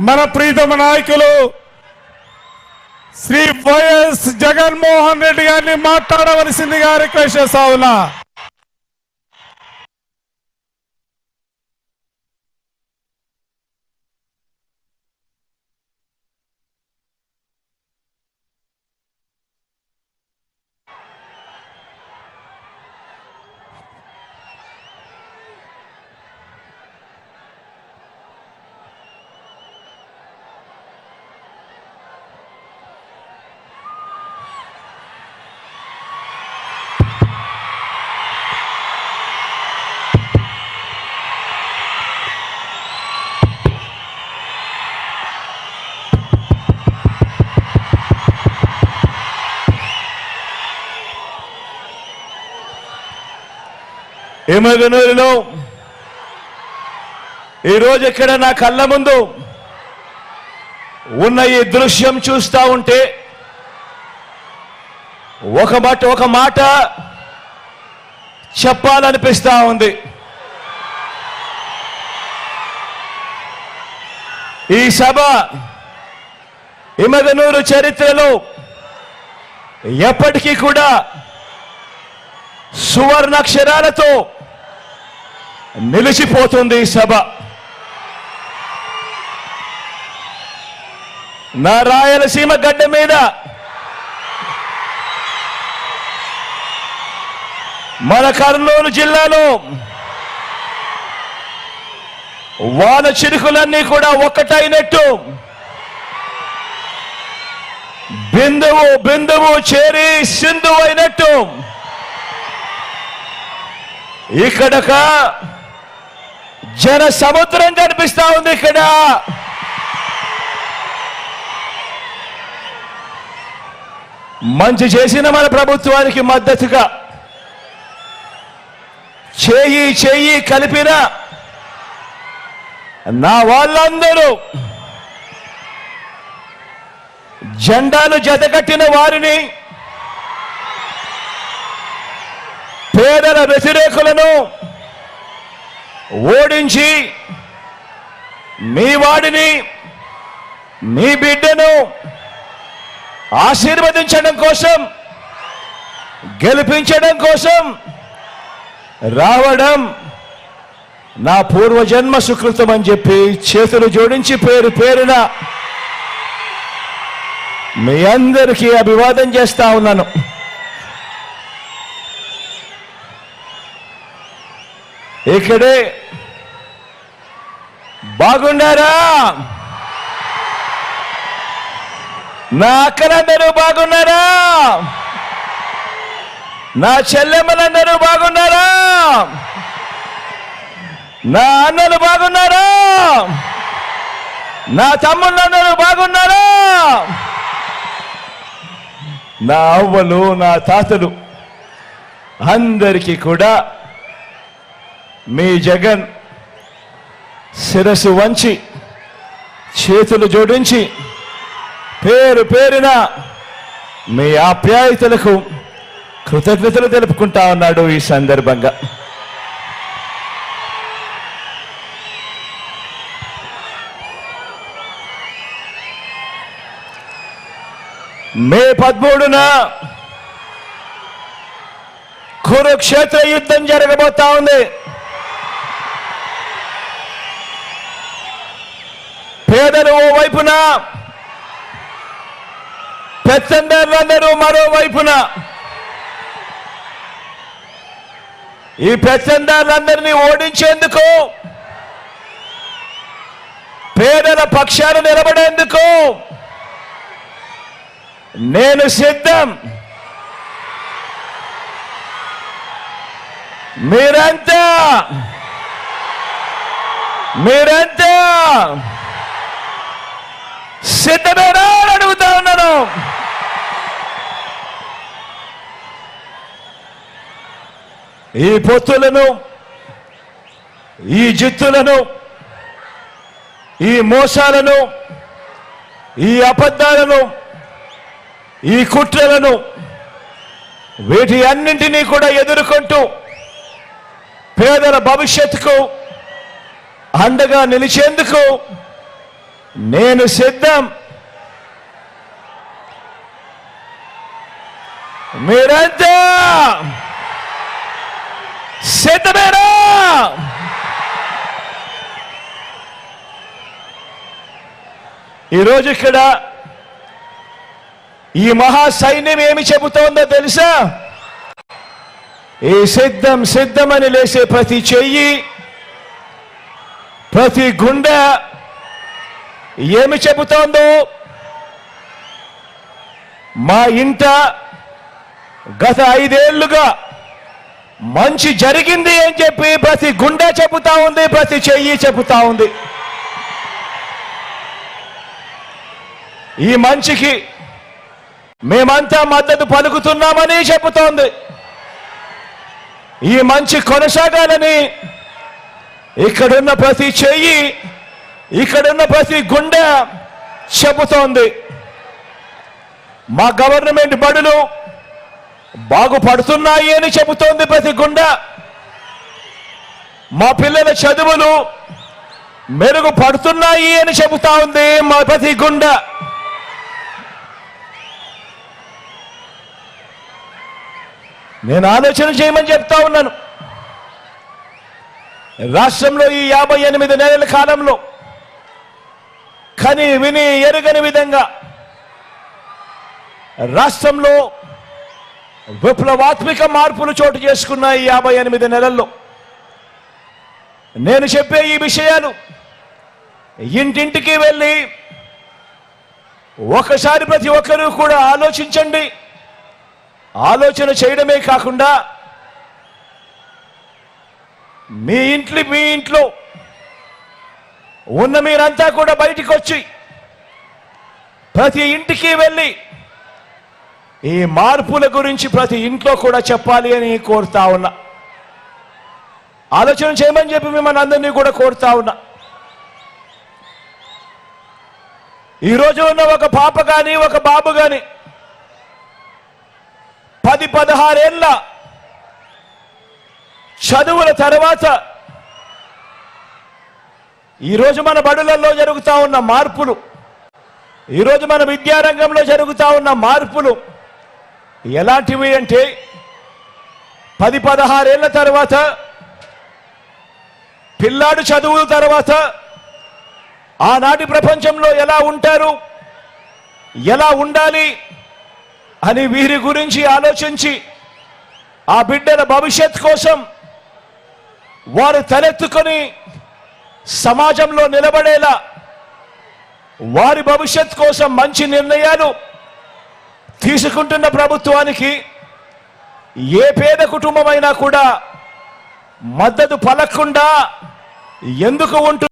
మన ప్రీతమ నాయకులు శ్రీ వైఎస్ జగన్మోహన్ రెడ్డి గారిని మాట్లాడవలసిందిగా రిక్వెస్ట్ చేస్తా ఉన్నా. ఎమగనూరులో ఈరోజు ఇక్కడ నా కళ్ళ ముందు ఉన్న ఈ దృశ్యం చూస్తా ఉంటే ఒక మాట చెప్పాలనిపిస్తా ఉంది. ఈ సభ ఎమగనూరు చరిత్రలో ఎప్పటికీ కూడా సువర్ణాక్షరాలతో నిలిచిపోతుంది. ఈ సభ నా రాయలసీమ గడ్డ మీద మన కర్నూలు జిల్లాలో వాన చిరుకులన్నీ కూడా ఒక్కటైనట్టు బిందువు చేరి సింధు అయినట్టు ఇక్కడక జన సముద్రం కనిపిస్తా ఉంది. ఇక్కడ మంచి చేసిన మన ప్రభుత్వానికి మద్దతుగా చేయి కలిపిన నా వాళ్ళందరూ, జెండాను జతకట్టిన వారిని, పేదల వ్యతిరేకులను ఓడించి మీ వాడిని, మీ బిడ్డను ఆశీర్వదించడం కోసం, గెలిపించడం కోసం రావడం నా పూర్వజన్మ సుకృతం అని చెప్పి చేతులు జోడించి పేరున మీ అందరికీ అభివాదం చేస్తా ఉన్నాను. ఇక్కడే బాగున్నారా? నా అక్కలందరూ బాగున్నారా? నా చెల్లెమ్మలందరూ బాగున్నారా? నా అన్నలు బాగున్నారా? నా తమ్ముళ్ళందరూ బాగున్నారా? నా అవ్వలు, నా తాతలు అందరికీ కూడా మీ జగన్ శిరస్సు వంచి చేతులు జోడించి పేరున మీ ఆప్యాయతలకు కృతజ్ఞతలు తెలుపుకుంటా ఉన్నాడు. ఈ సందర్భంగా మే 13న కురుక్షేత్ర యుద్ధం జరగబోతా ఉంది. పేదలు ఓ వైపున, పెత్తందారులందరూ మరోవైపున. ఈ పెత్తందారులందరినీ ఓడించేందుకు, పేదల పక్షాన నిలబడేందుకు నేను సిద్ధం. మీరంతా సిద్ధమేనా అని అడుగుతా ఉన్నాను. ఈ పొత్తులను, ఈ జిత్తులను, ఈ మోసాలను, ఈ అబద్ధాలను, ఈ కుట్రలను, వీటి అన్నింటినీ కూడా ఎదుర్కొంటూ పేదల భవిష్యత్తుకు అండగా నిలిచేందుకు నేను సిద్ధం. మీరంతా సిద్ధమేనా? ఈరోజు ఇక్కడ ఈ మహా సైన్యం ఏమి చెబుతోందో తెలుసా? ఈ సిద్ధం సిద్ధమని లేసే ప్రతి చెయ్యి, ప్రతి గుండె ఏమి చెబుతోందో, మా ఇంట గత 5 ఏళ్లుగా మంచి జరిగింది అని చెప్పి ప్రతి గుండె చెబుతా ఉంది, ప్రతి చెయ్యి చెబుతా ఉంది. ఈ మంచికి మేమంతా మద్దతు పలుకుతున్నామని చెబుతోంది. ఈ మంచి కొనసాగాలని ఇక్కడున్న ప్రతి చెయ్యి, ఇక్కడున్న ప్రతి గుండె చెబుతోంది. మా గవర్నమెంట్ బడులు బాగుపడుతున్నాయి అని చెబుతోంది ప్రతి గుండె. మా పిల్లల చదువులు మెరుగుపడుతున్నాయి అని చెబుతా ఉంది మా ప్రతి గుండె. నేను ఆలోచన చేయమని చెప్తా ఉన్నాను. రాష్ట్రంలో ఈ 58 నెలల కాలంలో కని విని ఎరుగని విధంగా రాష్ట్రంలో విప్లవాత్మక మార్పులు చోటు చేసుకున్న ఈ 58 నెలల్లో నేను చెప్పే ఈ విషయాలు ఇంటింటికి వెళ్ళి ఒకసారి ప్రతి ఒక్కరూ కూడా ఆలోచించండి. ఆలోచన చేయడమే కాకుండా మీ ఇంట్లో ఉన్న మీరంతా కూడా బయటికి వచ్చి ప్రతి ఇంటికి వెళ్ళి ఈ మార్పుల గురించి ప్రతి ఇంట్లో కూడా చెప్పాలి అని కోరుతా ఉన్నా. ఆలోచన చేయమని చెప్పి మిమ్మల్ని అందరినీ కూడా కోరుతా ఉన్నా. ఈరోజు ఉన్న ఒక పాప కానీ ఒక బాబు కానీ 10-16 ఏళ్ళ చదువుల తర్వాత ఈరోజు మన బడులలో జరుగుతూ ఉన్న మార్పులు, ఈరోజు మన విద్యారంగంలో జరుగుతూ ఉన్న మార్పులు ఎలాంటివి అంటే 10-16 ఏళ్ళ తర్వాత పిల్లాడు చదువుల తర్వాత ఆనాటి ప్రపంచంలో ఎలా ఉంటారు, ఎలా ఉండాలి అని వీరి గురించి ఆలోచించి ఆ బిడ్డల భవిష్యత్ కోసం వారు తలెత్తుకొని సమాజంలో నిలబడేలా వారి భవిష్యత్ కోసం మంచి నిర్ణయాలు తీసుకుంటున్న ప్రభుత్వానికి ఏ పేద కుటుంబమైనా కూడా మద్దతు పలకకుండా ఎందుకు ఉంటుంది?